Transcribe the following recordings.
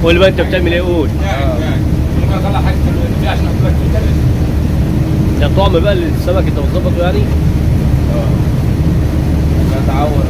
قول بقى انت بتعمل ايه؟ قول. طلع حاجه اللي عشان اكلك ده طعم بقى للسمك انت بتظبطه يعني؟ بتعور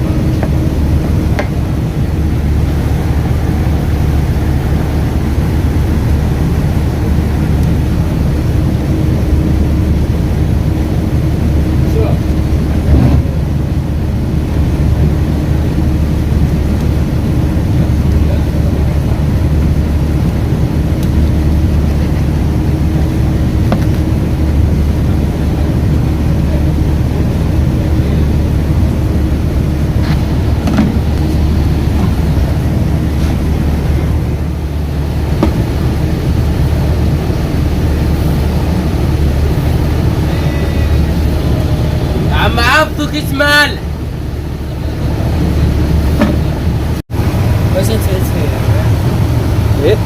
عم عبدو كيس مال بس ايه؟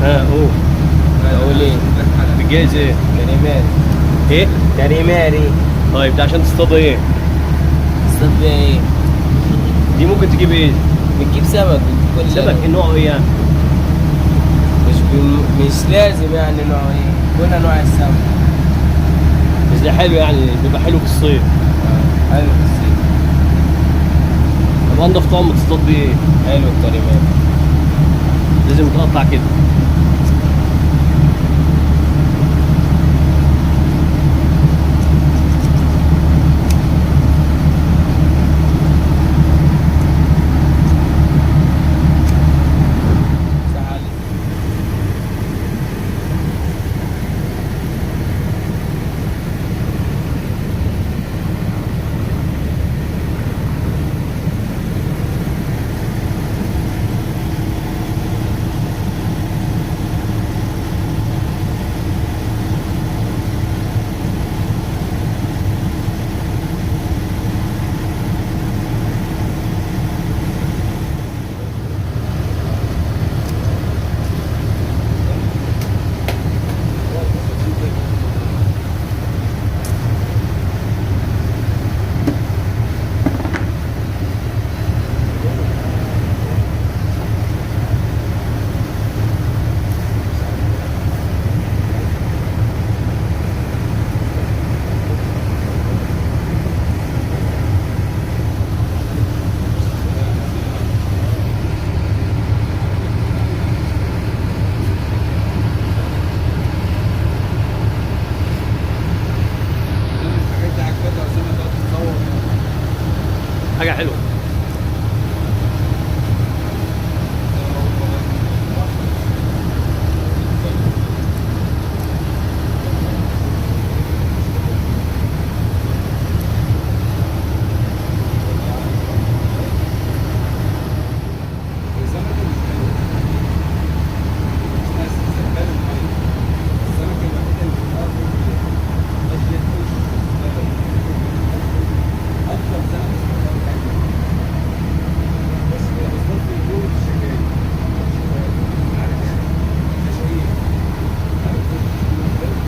ها قول. اقول ايه؟ بتجهز ايه؟ كريمات ايه؟ كريماري طيب ده عشان تصطاد ايه؟ تصدق ايه؟ دي ممكن تجيب ايه؟ بتجيب سمك كل سمك ايه نوعه ايه يعني؟ مش لازم يعني نوع ايه كل انواع السمك بس ده حلو يعني بيبقى حلو في الصيف. حلو في الصيف طب انضف طعم تصطاد بيه ايه؟ حلو الكريمات لازم تقطع كده.